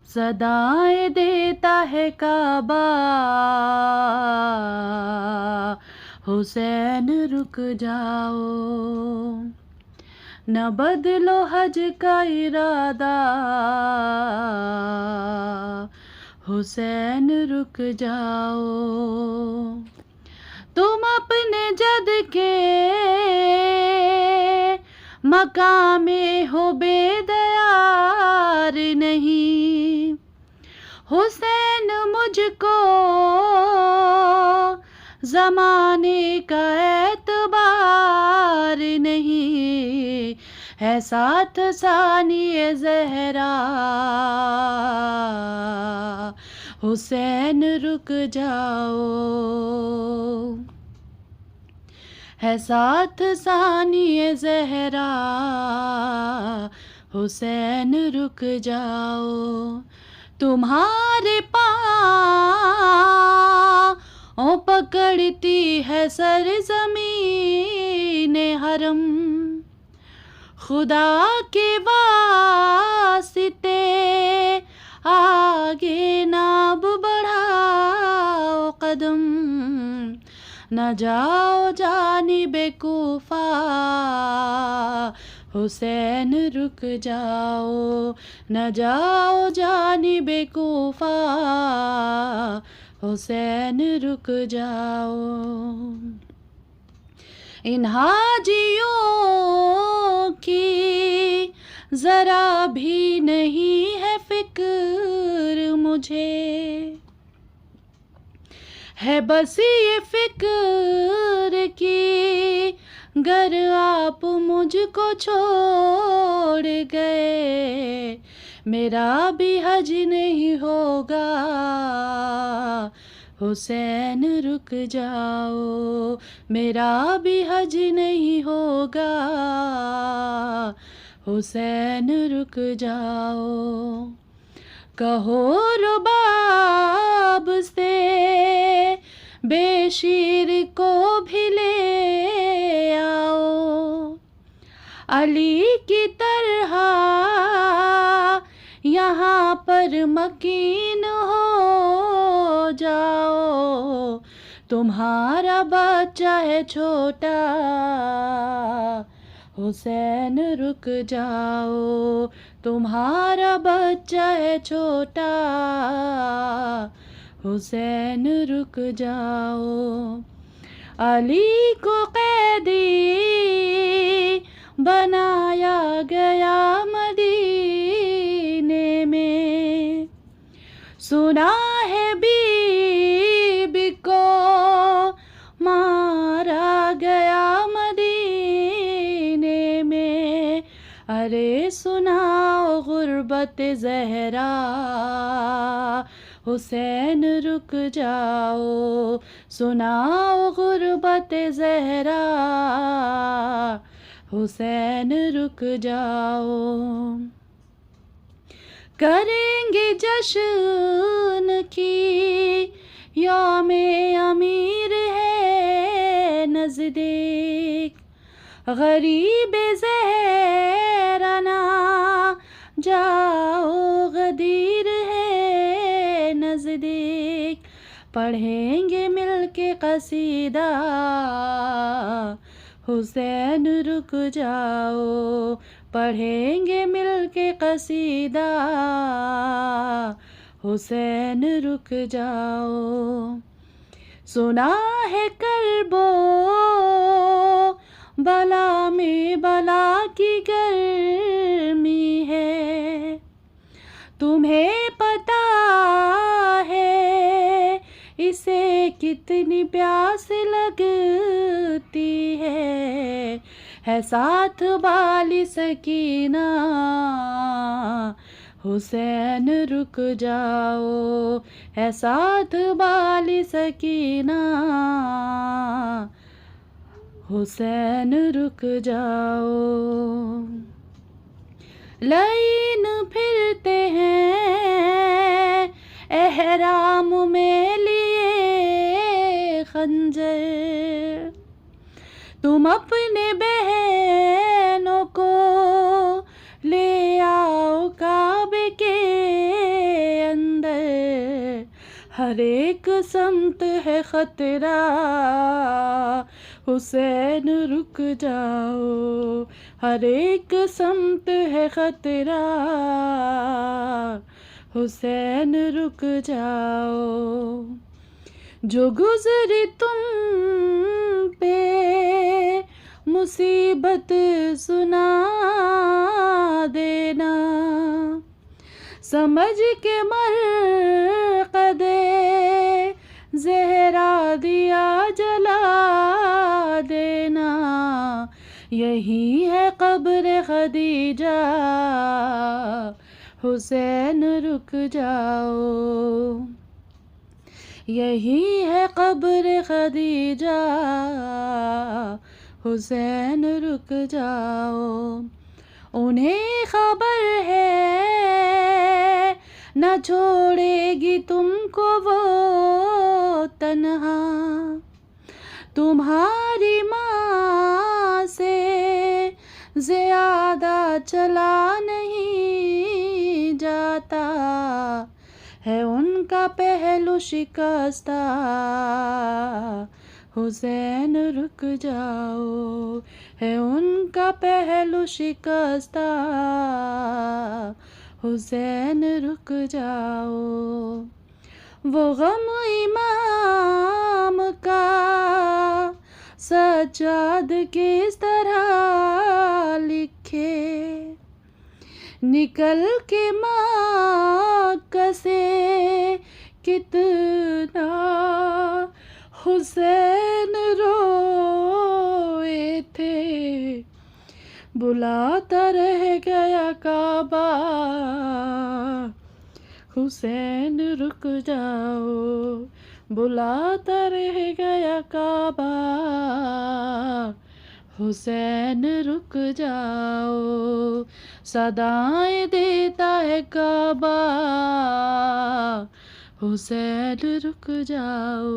सदाएं देता है काबा, हुसैन रुक जाओ। न बदलो हज का इरादा, हुसैन रुक जाओ। तुम अपने जद के मकामे हो बेदयार नहीं, हुसैन मुझको ज़माने का एतबार नहीं, है साथ सानिए ज़हरा, हुसैन रुक जाओ। है साथ सानिए ज़हरा, हुसैन रुक जाओ। तुम्हारे पाँव पकड़ती है सरज़मीन हरम, खुदा के वास्ते आगे ना बढ़ाओ कदम, न जाओ जानिबे कूफा, हुसैन रुक जाओ। न जाओ जानिबे कूफा, हुसैन रुक जाओ। इन हाजियों की ज़रा भी नहीं है फिक्र मुझे, है बस ये फिक्र कि गर आप मुझको छोड़ गए, मेरा भी हज नहीं होगा, हुसैन रुक जाओ। मेरा भी हज नहीं होगा, हुसैन रुक जाओ। कहो रुबाब से बेशीर को भी ले आओ, अली की तरह यहाँ पर मकीन हो जाओ। तुम्हारा बच्चा है छोटा, हुसैन रुक जाओ। तुम्हारा बच्चा है छोटा, हुसैन रुक जाओ। अली को कैदी बनाया गया मदीने में, सुना है बीबी को मारा गया मदीने में। अरे सुनाओ गुर्बत ज़हरा, हुसैन रुक जाओ। सुनाओ गुर्बत ज़हरा, हुसैन रुक जाओ। करेंगे जश्न की यौमे अमीर है नज़दीक, गरीब ज़हराना जाओ गदीर है नज़दीक। पढ़ेंगे मिलके क़सीदा, हुसैन रुक जाओ। पढ़ेंगे मिलके क़सीदा, हुसैन रुक जाओ। सुना है करबो बला में बला की गर्मी है, तुम्हें पता है इसे कितनी प्यास लगती है साथ वाली सकीना, हुसैन रुक जाओ। है साथ वाली सकीना, हुसैन रुक जाओ। लाइन फिरते हैं एहराम में लिए खंजर, तुम अपने बहनों को ले आओ काबे के हर एक समत है खतरा, हुसैन रुक जाओ। हर एक समत है खतरा, हुसैन रुक जाओ। जो गुजरी तुम पे मुसीबत सुना देना, समझ के मरकदे ज़हरा दिया जला देना। यही है कब्र खदीजा, हुसैन रुक जाओ। यही है कब्र खदीजा, हुसैन रुक जाओ। उन्हें खबर है न छोड़ेगी तुमको वो तन्हा, तुम्हारी माँ से ज़्यादा चला नहीं जाता है उनका पहलू शिकस्ता। हुसैन रुक जाओ, है उनका पहलू शिकस्ता। हुसैन रुक जाओ। वो गम इमाम का सज्जाद किस तरह लिखे, निकल के मक्का से कितना हुसैन रोए थे। बुलाता रह गया काबा, हुसैन रुक जाओ। बुलाता रह गया काबा, हुसैन रुक जाओ। सदाएं देता है काबा, हुसैन रुक जाओ।